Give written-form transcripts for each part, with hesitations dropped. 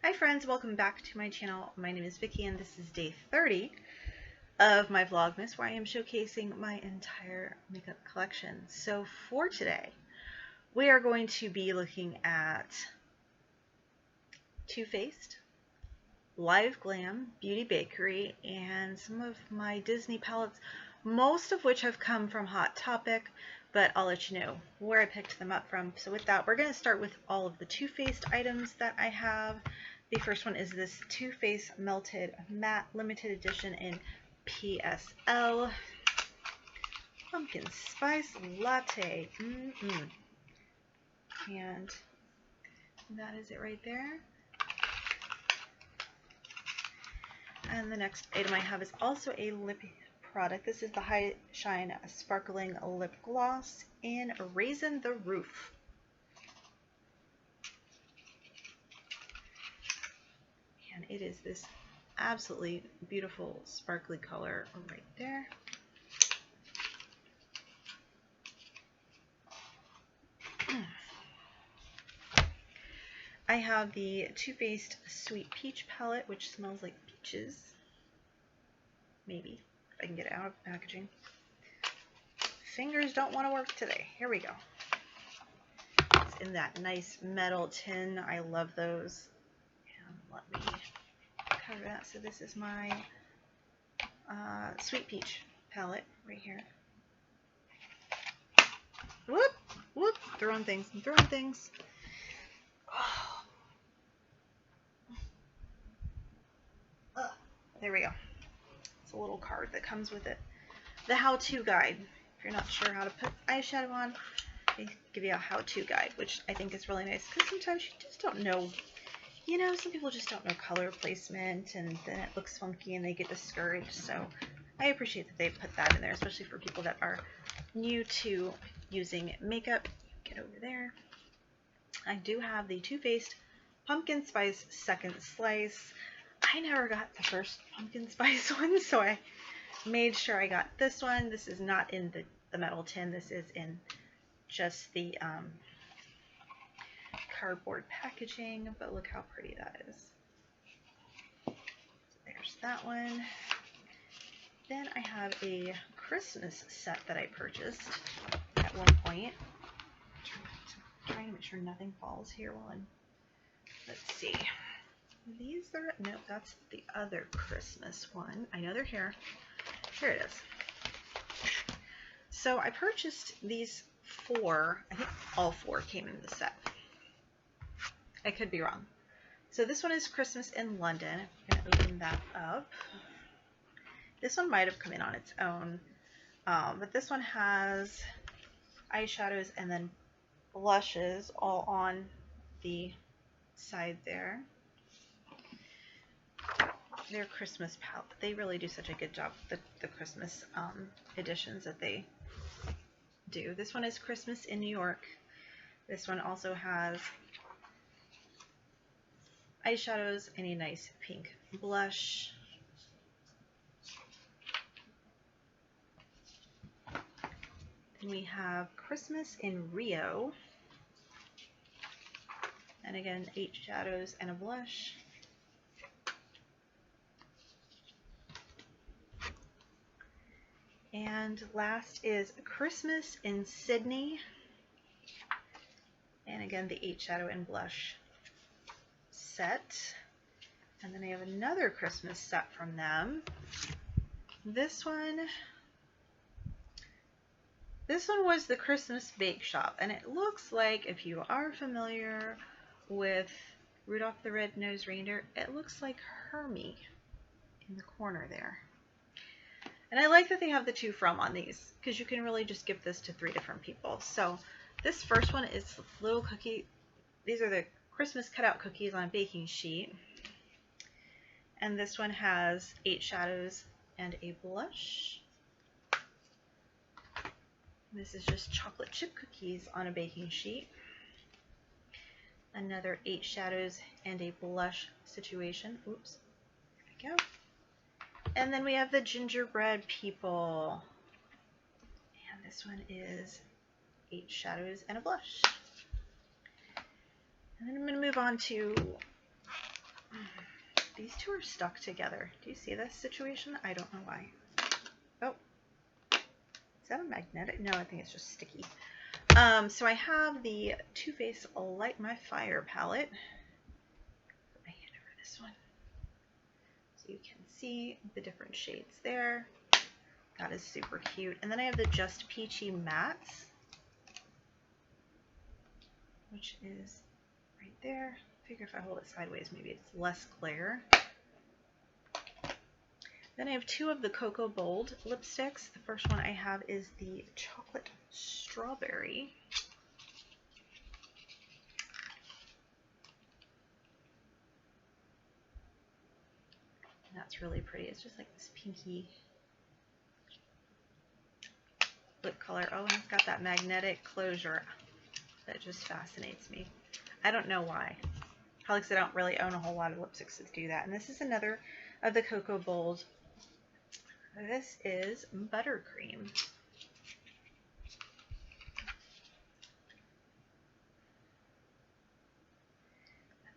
Hi friends, welcome back to my channel. My name is Vicky and this is day 30 of my Vlogmas where I am showcasing my entire makeup collection. So for today, we are going to be looking at Too Faced, Live Glam, Beauty Bakery, and some of my Disney palettes, most of which have come from Hot Topic, but I'll let you know where I picked them up from. So with that, we're going to start with all of the Too Faced items that I have. The first one is this Too Faced Melted Matte Limited Edition in PSL. Pumpkin Spice Latte. And that is it right there. And the next item I have is also a lip product. This is the High Shine Sparkling Lip Gloss in Raisin the Roof. And it is this absolutely beautiful sparkly color right there. I have the Too Faced Sweet Peach palette, which smells like peaches. Maybe, if I can get it out of packaging. Fingers don't want to work today. Here we go. It's in that nice metal tin. I love those. And let me cover that. So this is my Sweet Peach palette right here. Whoop! Whoop! Throwing things. I'm throwing things. There we go. It's a little card that comes with it. The how-to guide. If you're not sure how to put eyeshadow on, they give you a how-to guide, which I think is really nice because sometimes you just don't know. You know, some people just don't know color placement and then it looks funky and they get discouraged. So I appreciate that they put that in there, especially for people that are new to using makeup. Get over there. I do have the Too Faced Pumpkin Spice Second Slice. I never got the first pumpkin spice one, so I made sure I got this one. This is not in the metal tin. This is in just the cardboard packaging, but look how pretty that is. So there's that one. Then I have a Christmas set that I purchased at one point. I'm trying to make sure nothing falls here while I'm, let's see. These are, no, that's the other Christmas one. I know they're here. Here it is. So I purchased these four. I think all four came in the set. I could be wrong. So this one is Christmas in London. I'm going to open that up. This one might have come in on its own. But this one has eyeshadows and then blushes all on the side there. Their Christmas palette. They really do such a good job with the Christmas editions that they do. This one is Christmas in New York. This one also has eyeshadows and a nice pink blush. Then we have Christmas in Rio. And again, 8 shadows and a blush. And last is Christmas in Sydney. And again, the 8 shadow and blush set. And then I have another Christmas set from them. This one was the Christmas Bake Shop. And it looks like, if you are familiar with Rudolph the Red-Nosed Reindeer, it looks like Hermie in the corner there. And I like that they have the to from on these because you can really just give this to 3 different people. So this first one is little cookie. These are the Christmas cutout cookies on a baking sheet. And this one has 8 shadows and a blush. This is just chocolate chip cookies on a baking sheet. Another 8 shadows and a blush situation. Oops, there we go. And then we have the gingerbread people. And this one is 8 shadows and a blush. And then I'm going to move on to These two are stuck together. Do you see this situation? I don't know why. Oh, is that a magnetic? No, I think it's just sticky. So I have the Too Faced Light My Fire palette. Put my hand over this one so you can see the different shades there. That is super cute. And then I have the Just Peachy Mattes, which is right there. I figure if I hold it sideways, maybe it's less glare. Then I have two of the Cocoa Bold lipsticks. The first one I have is the Chocolate Strawberry. And that's really pretty. It's just like this pinky lip color. Oh, and it's got that magnetic closure that just fascinates me. I don't know why. Probably because I don't really own a whole lot of lipsticks that do that. And this is another of the Cocoa Bold. This is Buttercream.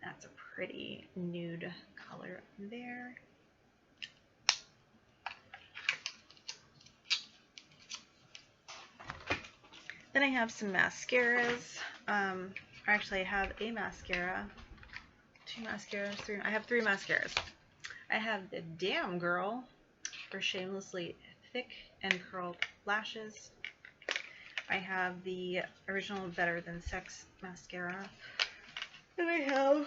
That's a pretty nude color there. Then I have some mascaras. Actually, I have a mascara, two mascaras, three. I have three mascaras. I have the Damn Girl for Shamelessly Thick and Curled Lashes. I have the Original Better Than Sex mascara. And I have,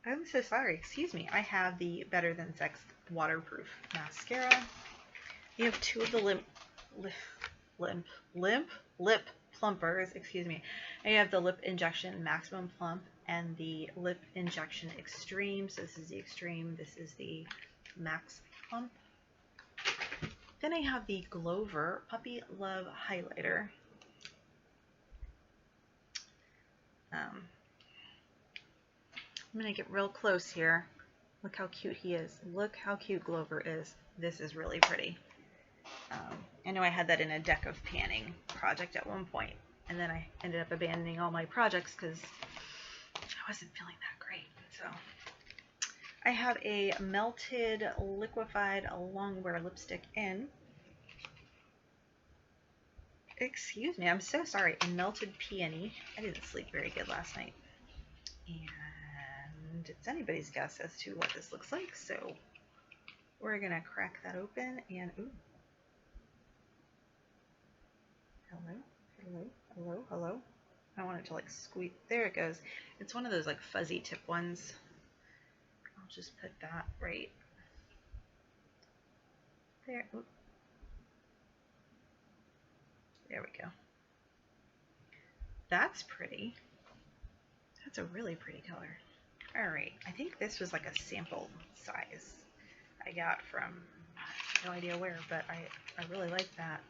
I'm so sorry, excuse me. I have the Better Than Sex Waterproof mascara. You have two of the lip plumpers, excuse me. I have the Lip Injection Maximum Plump and the Lip Injection Extreme. So this is the Extreme, this is the Max Plump. Then I have the Glover Puppy Love Highlighter. I'm going to get real close here. Look how cute he is. Look how cute Glover is. This is really pretty. I know I had that in a deck of panning project at one point, and then I ended up abandoning all my projects because I wasn't feeling that great. So I have a Melted Liquefied Longwear Lipstick in, excuse me, I'm so sorry, a Melted Peony. I didn't sleep very good last night. And it's anybody's guess as to what this looks like, so we're going to crack that open and, ooh. Hello, hello, hello, hello. I want it to like squeeze. There it goes. It's one of those like fuzzy tip ones. I'll just put that right there. Ooh. There we go. That's pretty. That's a really pretty color. All right. I think this was like a sample size I got from no idea where, but I really like that.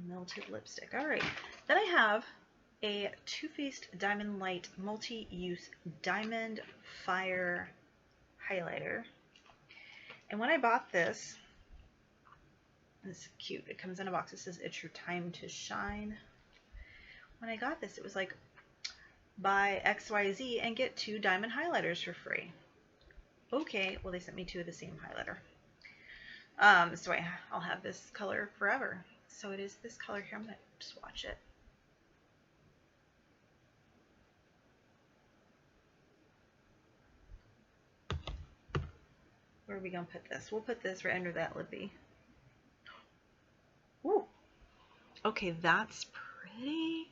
Melted lipstick. All right. Then I have a Too Faced Diamond Light Multi-Use Diamond Fire Highlighter. And when I bought this, it's cute. It comes in a box. It says, "It's your time to shine." When I got this, it was like, buy XYZ and get 2 diamond highlighters for free. Okay. Well, they sent me 2 of the same highlighter. So I'll have this color forever. So it is this color here. I'm going to swatch it. Where are we going to put this? We'll put this right under that lippy. Ooh. Okay, that's pretty.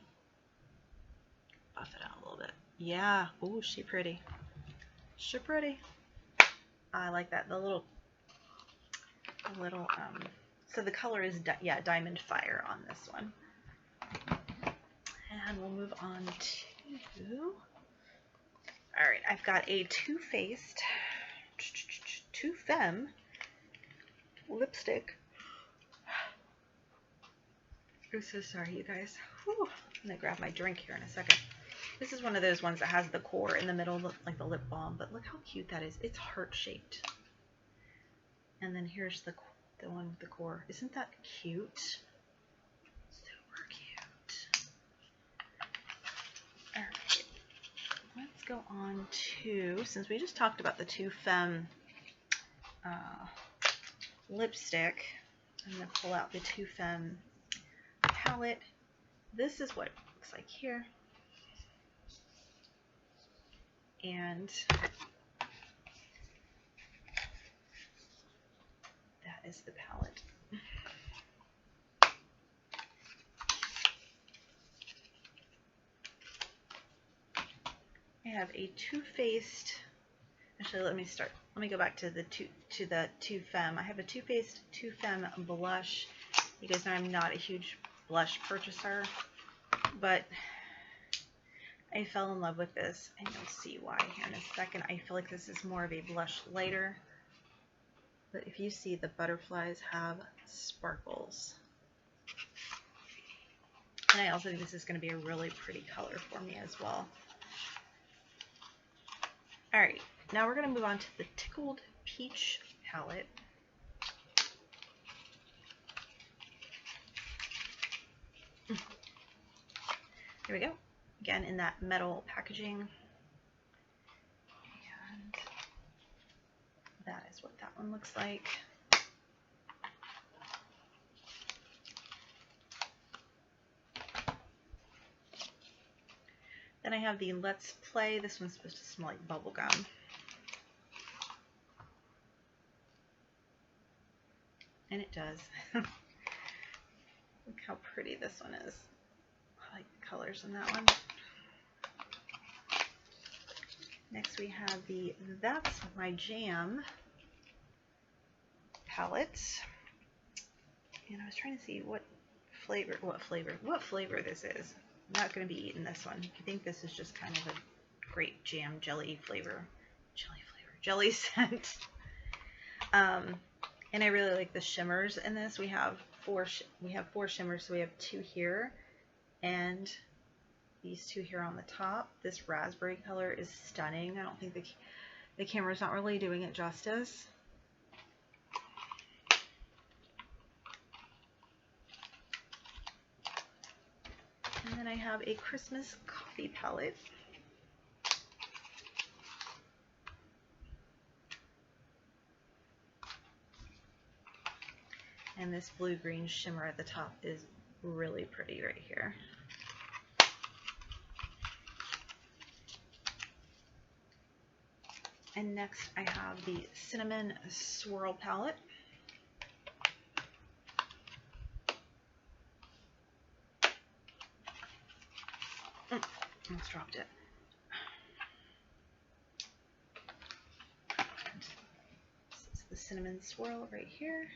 Buff it out a little bit. Yeah. Ooh, she pretty. She pretty. I like that. The little so the color is, Diamond Fire on this one. And we'll move on to, all right, I've got a Too Faced Too Femme lipstick. I'm so sorry, you guys. Whew. I'm going to grab my drink here in a second. This is one of those ones that has the core in the middle, like the lip balm, but look how cute that is. It's heart-shaped. And then here's the one with the core. Isn't that cute? Super cute. All right. go on to, since we just talked about the Too Femme lipstick, I'm going to pull out the Too Femme palette. This is what it looks like here. And that is the palette. I have a Too Faced, actually let me go back to the Too Femme. I have a Too Faced Too Femme blush. You guys know I'm not a huge blush purchaser, but I fell in love with this, and you'll see why here in a second. I feel like this is more of a blush lighter, but if you see, the butterflies have sparkles. And I also think this is going to be a really pretty color for me as well. Alright, now we're going to move on to the Tickled Peach palette. Here we go. Again, in that metal packaging. And that is what that one looks like. Then I have the Let's Play. This one's supposed to smell like bubble gum. And it does. Look how pretty this one is. I like the colors in that one. Next we have the That's My Jam palette. And I was trying to see what flavor this is. I'm not going to be eating this one. I think this is just kind of a grape jam jelly scent. And I really like the shimmers in this. We have four shimmers, so we have 2 here and these 2 here on the top. This raspberry color is stunning. I don't think the camera's not really doing it justice. And then I have a Christmas coffee palette. And this blue-green shimmer at the top is really pretty right here. And next I have the Cinnamon Swirl palette. Almost dropped it. And this is the Cinnamon Swirl right here.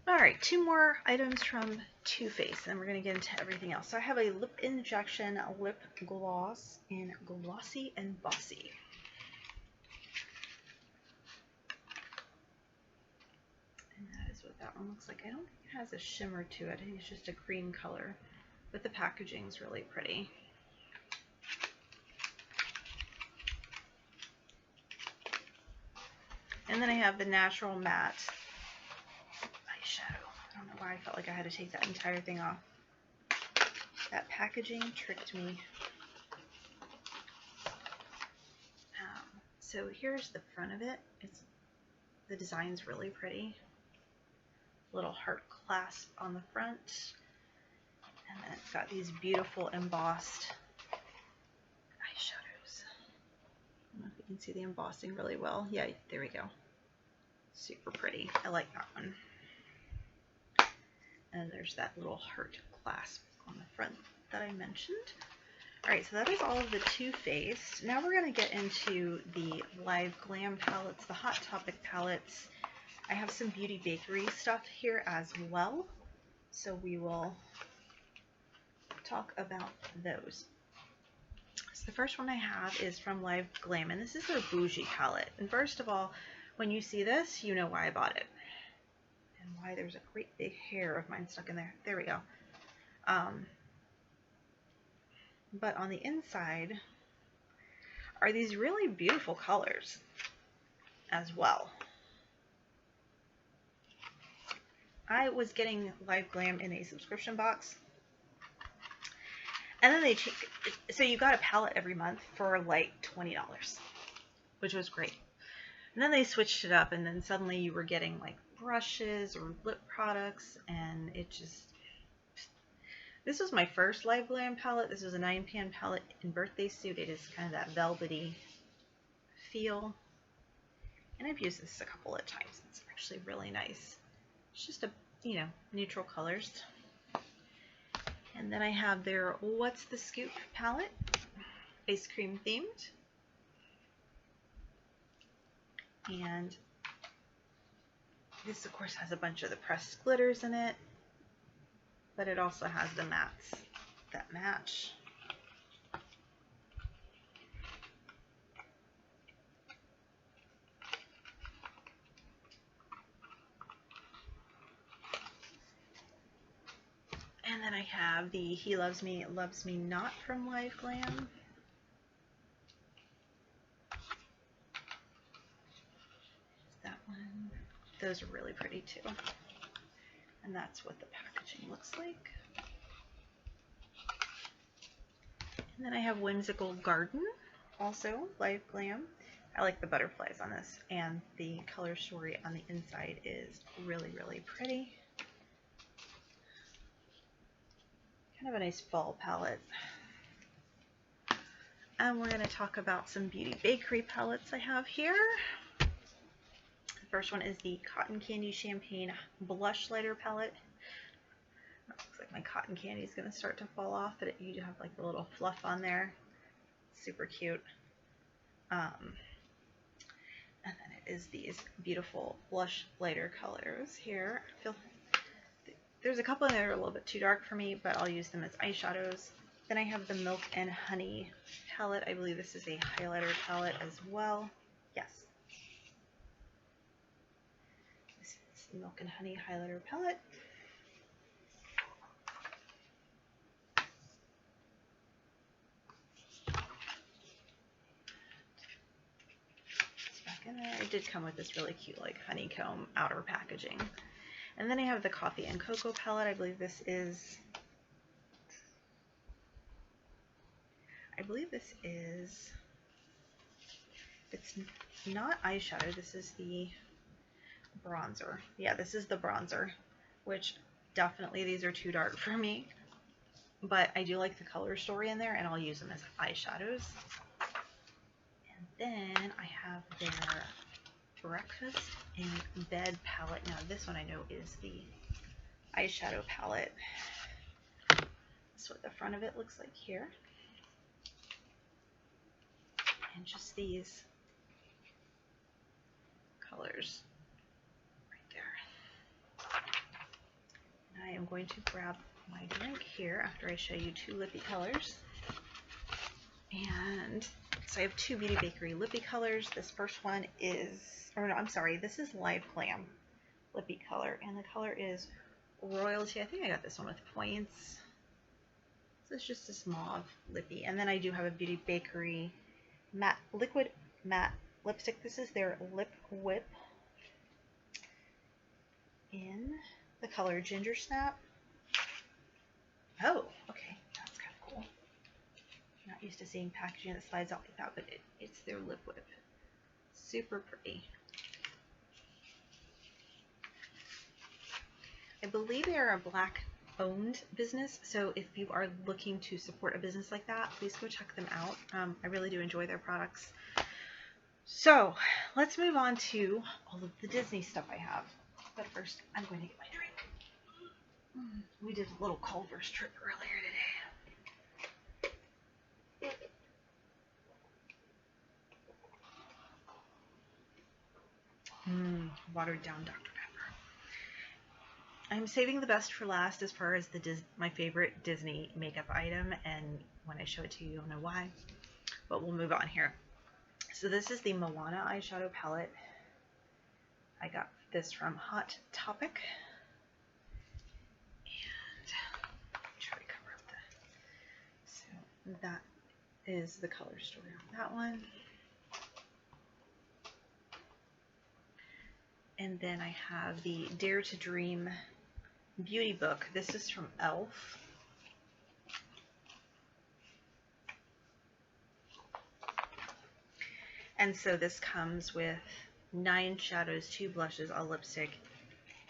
Alright, 2 more items from Too Faced, and we're going to get into everything else. So I have a Lip Injection Lip Gloss in Glossy and Bossy. And that is what that one looks like. I don't think it has a shimmer to it. I think it's just a cream color, but the packaging is really pretty. And then I have the Natural Matte eyeshadow. I don't know why I felt like I had to take that entire thing off. That packaging tricked me. So here's the front of it. The design's really pretty. Little heart clasp on the front. And then it's got these beautiful embossed eyeshadows. I don't know if you can see the embossing really well. Yeah, there we go. Super pretty. I like that one. And there's that little heart clasp on the front that I mentioned. Alright, so that is all of the Too Faced. Now we're going to get into the Live Glam palettes, the Hot Topic palettes. I have some Beauty Bakery stuff here as well, so we will talk about those. So the first one I have is from Live Glam, and this is their Bougie palette. And first of all, when you see this, you know why I bought it. And why there's a great big hair of mine stuck in there. There we go. But on the inside are these really beautiful colors as well. I was getting Live Glam in a subscription box. And then so you got a palette every month for like $20, which was great. And then they switched it up, and then suddenly you were getting like brushes or lip products, and it just... This was my first Live Glam palette. This was a 9-pan palette in Birthday Suit. It is kind of that velvety feel. And I've used this a couple of times. It's actually really nice. It's just a, neutral colors. And then I have their What's the Scoop palette, ice cream themed. And this, of course, has a bunch of the pressed glitters in it, but it also has the mattes that match. And then I have the He Loves Me, Loves Me Not from Live Glam. That one. Those are really pretty too. And that's what the packaging looks like. And then I have Whimsical Garden, also Live Glam. I like the butterflies on this, and the color story on the inside is really, really pretty. Kind of a nice fall palette. And we're going to talk about some Beauty Bakery palettes I have here. The first one is the Cotton Candy Champagne Blush Lighter palette. That looks like my cotton candy is going to start to fall off, but you do have like a little fluff on there. Super cute. And then it is these beautiful blush lighter colors here. There's a couple that are a little bit too dark for me, but I'll use them as eyeshadows. Then I have the Milk and Honey palette. I believe this is a highlighter palette as well. Yes. This is the Milk and Honey highlighter palette. It's back in there. It did come with this really cute like honeycomb outer packaging. And then I have the Coffee and Cocoa palette. I believe this is it's not eyeshadow, this is the bronzer. Yeah, this is the bronzer, which definitely these are too dark for me, but I do like the color story in there, and I'll use them as eyeshadows. And then I have their Breakfast in Bed palette. Now this one I know is the eyeshadow palette. That's what the front of it looks like here. And just these colors right there. And I am going to grab my drink here after I show you two lippy colors. And so I have two Beauty Bakery lippy colors. This first one is, or no, I'm sorry, this is Live Glam lippy color, and the color is Royalty. I think I got this one with points. So it's just a mauve lippy. And then I do have a Beauty Bakery matte, liquid matte lipstick. This is their Lip Whip in the color Ginger Snap. Oh, okay, that's kind of cool. I'm not used to seeing packaging that slides out like that, but it's their Lip Whip. Super pretty. I believe they are a Black owned business, so if you are looking to support a business like that, please go check them out. I really do enjoy their products. So let's move on to all of the Disney stuff I have. But first, I'm going to get my drink. We did a little Culver's trip earlier today. Watered down Dr. Pepper. I'm saving the best for last as far as my favorite Disney makeup item, and when I show it to you, you'll know why. But we'll move on here. So this is the Moana eyeshadow palette. I got this from Hot Topic. And try to cover up so that is the color story on that one. And then I have the Dare to Dream beauty book. This is from e.l.f. And so this comes with 9 shadows, 2 blushes, a lipstick,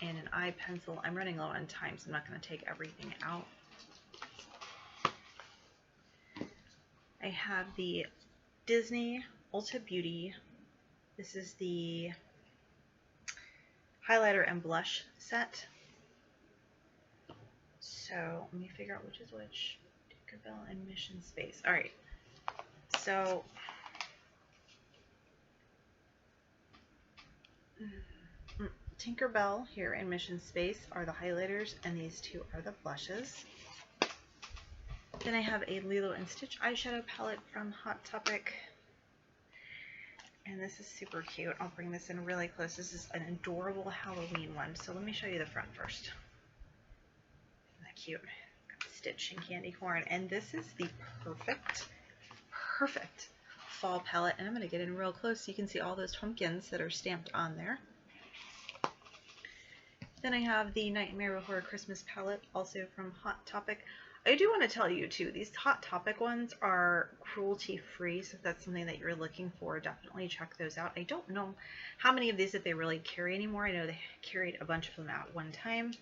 and an eye pencil. I'm running low on time, so I'm not going to take everything out. I have the Disney Ulta Beauty. This is the highlighter and blush set. So let me figure out which is which. Tinkerbell and Mission Space. All right. So Tinkerbell here in Mission Space are the highlighters, and these two are the blushes. Then I have a Lilo & Stitch eyeshadow palette from Hot Topic. And this is super cute. I'll bring this in really close. This is an adorable Halloween one. So let me show you the front first. Isn't that cute? Got Stitch and candy corn. And this is the perfect fall palette. And I'm going to get in real close so you can see all those pumpkins that are stamped on there. Then I have the Nightmare Before Christmas palette, also from Hot Topic. I do want to tell you too, these Hot Topic ones are cruelty free, so if that's something that you're looking for, definitely check those out. I don't know how many of these that they really carry anymore. I know they carried a bunch of them at one time.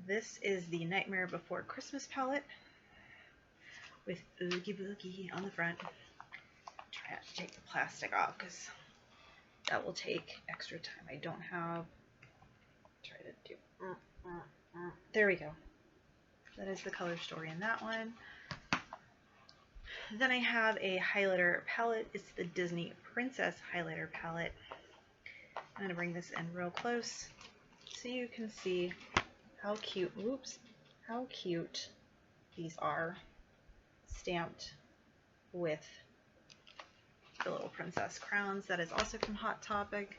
This is the Nightmare Before Christmas palette with Oogie Boogie on the front. Try not to take the plastic off because that will take extra time. I don't have... Try to do... There we go. That is the color story in that one. Then I have a highlighter palette. It's the Disney Princess highlighter palette. I'm going to bring this in real close so you can see how cute, how cute these are, stamped with the little princess crowns. That is also from Hot Topic.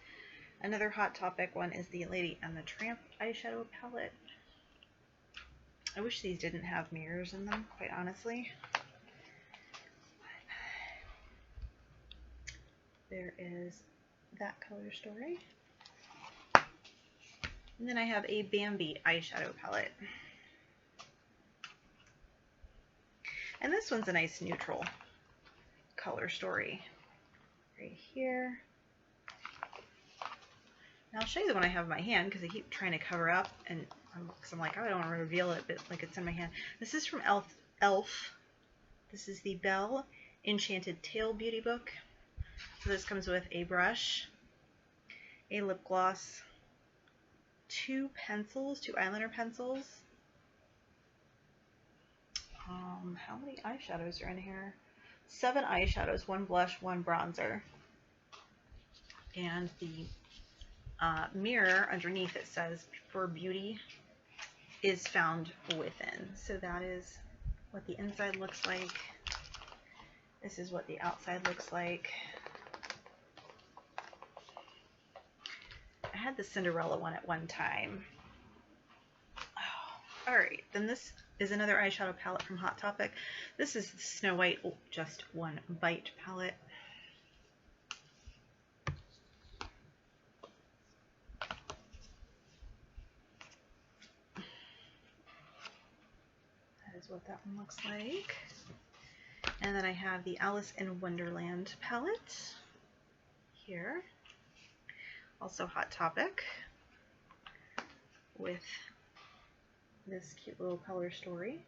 Another Hot Topic one is the Lady and the Tramp eyeshadow palette. I wish these didn't have mirrors in them, quite honestly. There is that color story. And then I have a Bambi eyeshadow palette. And this one's a nice neutral color story. Right here. Now I'll show you the one I have in my hand because I keep trying to cover up, and I'm like, oh, I don't want to reveal it, but like it's in my hand. This is from e.l.f. This is the Belle Enchanted Tale Beauty Book. So this comes with a brush, a lip gloss, 2 pencils, 2 eyeliner pencils. How many eyeshadows are in here? 7 eyeshadows, 1 blush, 1 bronzer. And the mirror underneath it says, for beauty is found within. So that is what the inside looks like. This is what the outside looks like. I had the Cinderella one at one time. Oh, alright, then this is another eyeshadow palette from Hot Topic. This is the Snow White Just One Bite palette. What that one looks like. And then I have the Alice in Wonderland palette here. Also Hot Topic with this cute little color story.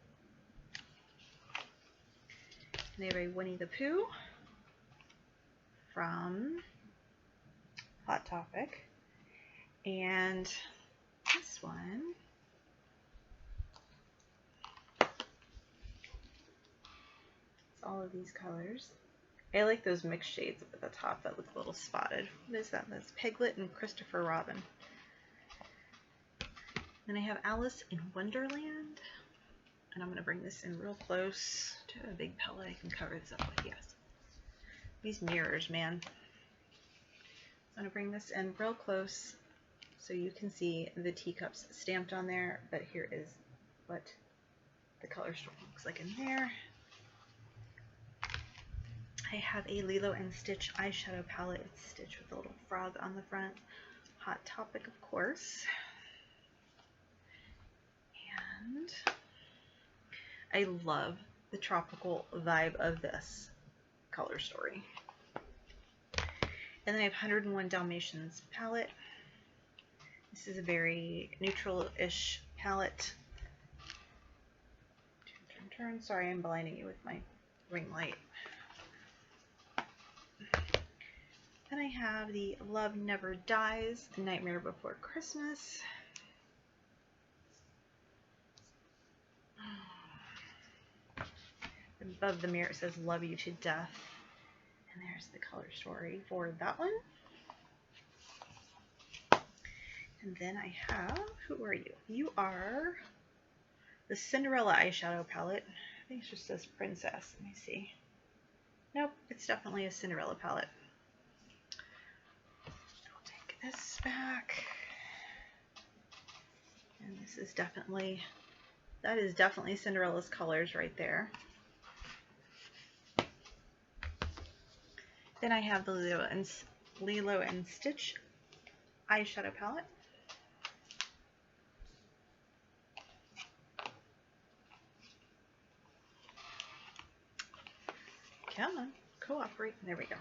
And they have a Winnie the Pooh from Hot Topic. And this one all of these colors. I like those mixed shades up at the top that look a little spotted. What is that? That's Piglet and Christopher Robin. Then I have Alice in Wonderland. And I'm going to bring this in real close to a big palette I can cover this up with. Yes. These mirrors, man. So I'm going to bring this in real close so you can see the teacups stamped on there. But here is what the color story looks like in there. I have a Lilo & Stitch eyeshadow palette. It's Stitch with a little frog on the front. Hot Topic, of course. And I love the tropical vibe of this color story. And then I have 101 Dalmatians palette. This is a very neutral-ish palette. Turn. Sorry, I'm blinding you with my ring light. Then I have the Love Never Dies, Nightmare Before Christmas. Above the mirror it says Love You to Death. And there's the color story for that one. And then I have, who are you? You are the Cinderella eyeshadow palette. I think it just says Princess. Let me see. Nope, it's definitely a Cinderella palette. I'll take this back. And this is definitely, that is definitely Cinderella's colors right there. Then I have the Lilo and Stitch eyeshadow palette. Come on, cooperate. There we go.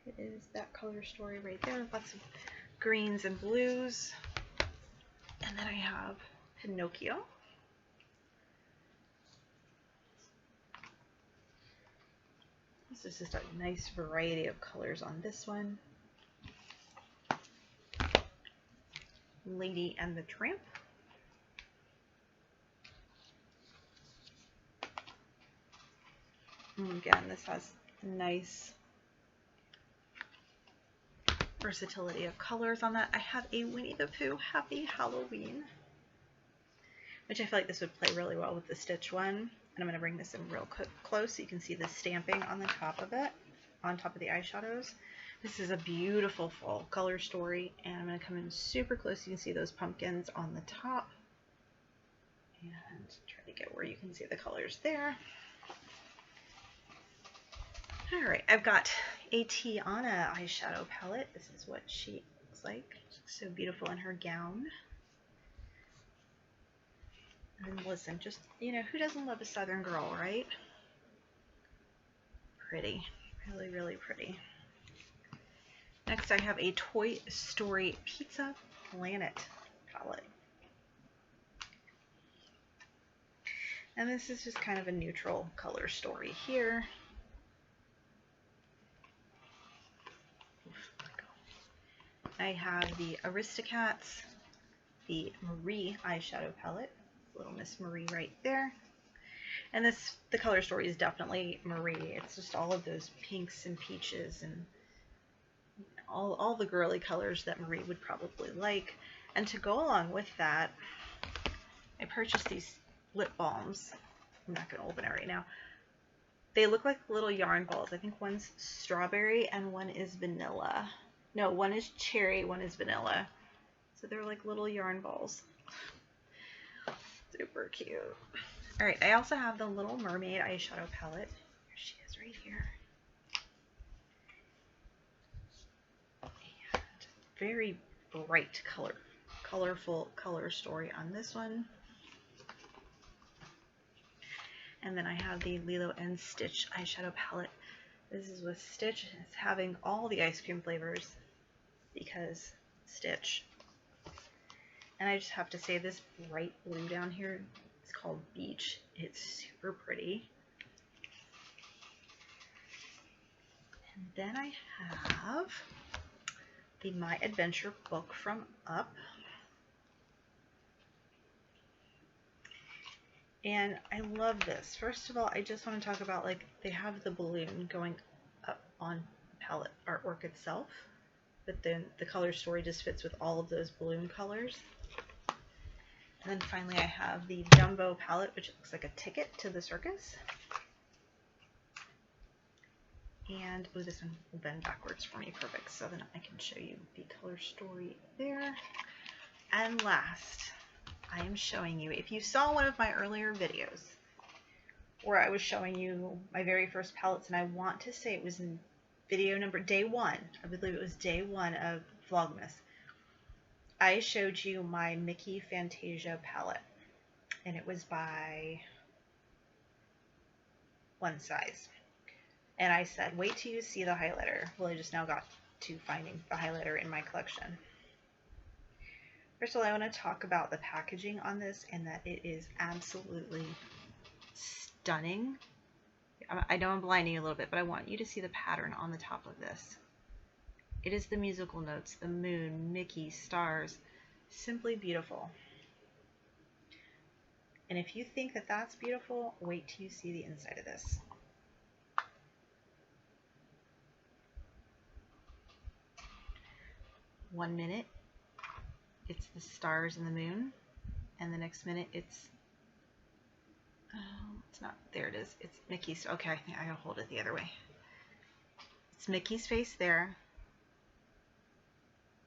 It is that color story right there. Lots of greens and blues. And then I have Pinocchio. This is just a nice variety of colors on this one. Lady and the Tramp. And again, this has nice versatility of colors on that. I have a Winnie the Pooh Happy Halloween, which I feel like this would play really well with the Stitch one. And I'm going to bring this in real close so you can see the stamping on the top of it, on top of the eyeshadows. This is a beautiful fall color story, and I'm going to come in super close so you can see those pumpkins on the top. And try to get where you can see the colors there. Alright, I've got a Tiana eyeshadow palette. This is what she looks like. She looks so beautiful in her gown. And listen, just, you know, who doesn't love a Southern girl, right? Pretty. Really, really pretty. Next I have a Toy Story Pizza Planet palette. And this is just kind of a neutral color story here. I have the Aristocats, the Marie eyeshadow palette, little Miss Marie right there. And this, the color story is definitely Marie. It's just all of those pinks and peaches and all the girly colors that Marie would probably like. And to go along with that, I purchased these lip balms. I'm not going to open it right now. They look like little yarn balls. I think one's strawberry and one is vanilla. No, one is cherry, one is vanilla. So they're like little yarn balls. Super cute. Alright, I also have the Little Mermaid eyeshadow palette. Here she is right here. And very bright colorful color story on this one. And then I have the Lilo and Stitch eyeshadow palette. This is with Stitch. It's having all the ice cream flavors because Stitch. And I just have to say, this bright blue down here, it's called Beach. It's super pretty. And then I have the My Adventure book from Up. And I love this. First of all, I just want to talk about, like, they have the balloon going up on the palette artwork itself, but then the color story just fits with all of those balloon colors. And then finally I have the Jumbo palette, which looks like a ticket to the circus. And, oh, this one will bend backwards for me, perfect, so then I can show you the color story there. And last, I am showing you, if you saw one of my earlier videos where I was showing you my very first palettes, and I want to say it was in video number day 1, I believe it was day 1 of Vlogmas, I showed you my Mickey Fantasia palette. and it was by one size. And I said, wait till you see the highlighter. Well, I just now got to finding the highlighter in my collection. First of all, I want to talk about the packaging on this and that it is absolutely stunning. I know I'm blinding you a little bit, but I want you to see the pattern on the top of this. It is the musical notes, the moon, Mickey, stars, simply beautiful. And if you think that that's beautiful, wait till you see the inside of this. One minute, it's the stars and the moon, and the next minute it's not, there it is, it's Mickey's. Okay, I think I gotta hold it the other way. It's Mickey's face there,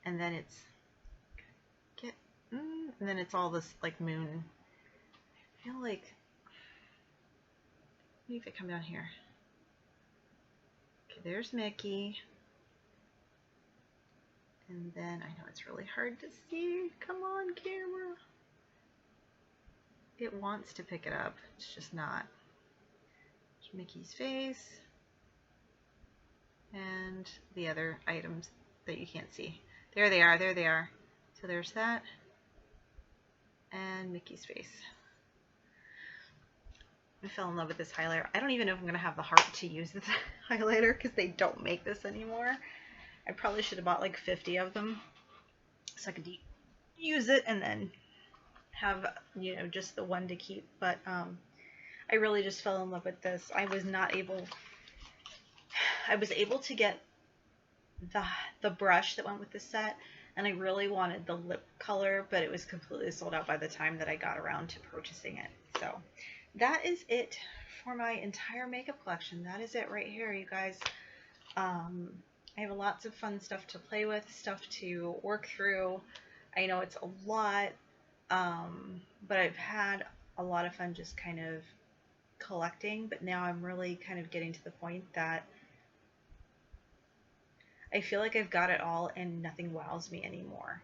and then it's and then it's all this like moon. I feel like, maybe if I come down here. Okay, there's Mickey. And then, I know it's really hard to see. Come on, camera. It wants to pick it up. It's just not. There's Mickey's face. And the other items that you can't see. There they are. There they are. So there's that. And Mickey's face. I fell in love with this highlighter. I don't even know if I'm going to have the heart to use this highlighter because they don't make this anymore. I probably should have bought like 50 of them so I could use it and then have, you know, just the one to keep. But I really just fell in love with this. I was able to get the brush that went with the set, and I really wanted the lip color, but it was completely sold out by the time that I got around to purchasing it. So that is it for my entire makeup collection. That is it right here, you guys. I have lots of fun stuff to play with, stuff to work through. I know it's a lot, but I've had a lot of fun just kind of collecting, but now I'm really kind of getting to the point that I feel like I've got it all and nothing wows me anymore.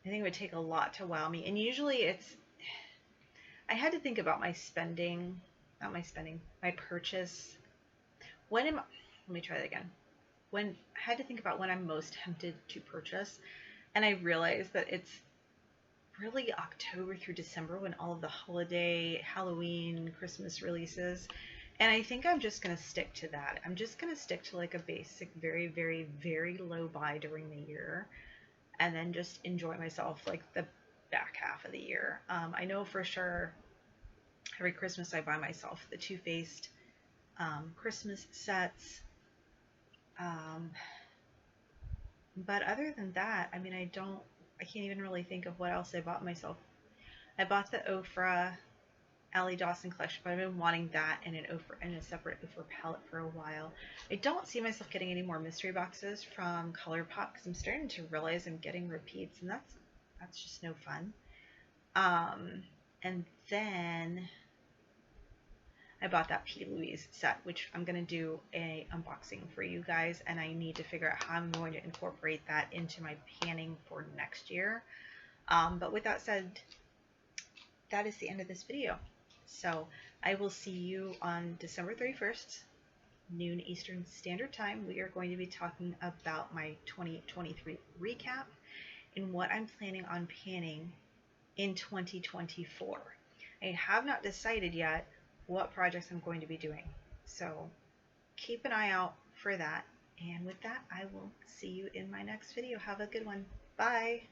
I think it would take a lot to wow me, and usually I had to think about my purchase. Let me try that again. I had to think about when I'm most tempted to purchase, and I realized that it's really October through December when all of the holiday, Halloween, Christmas releases, and I think I'm just going to stick to that. I'm just going to stick to like a basic, very, very, very low buy during the year, and then just enjoy myself like the back half of the year. I know for sure every Christmas I buy myself the Too Faced Christmas sets. But other than that, I mean, I can't even really think of what else I bought myself. I bought the Ofra Allie Dawson collection, but I've been wanting that in a separate Ofra palette for a while. I don't see myself getting any more mystery boxes from ColourPop because I'm starting to realize I'm getting repeats, and that's just no fun. And then I bought that P. Louise set, which I'm going to do a unboxing for you guys, and I need to figure out how I'm going to incorporate that into my panning for next year. But with that said, that is the end of this video. So I will see you on December 31st, noon Eastern Standard Time. We are going to be talking about my 2023 recap and what I'm planning on panning in 2024. I have not decided yet what projects I'm going to be doing. So keep an eye out for that. And with that, I will see you in my next video. Have a good one. Bye.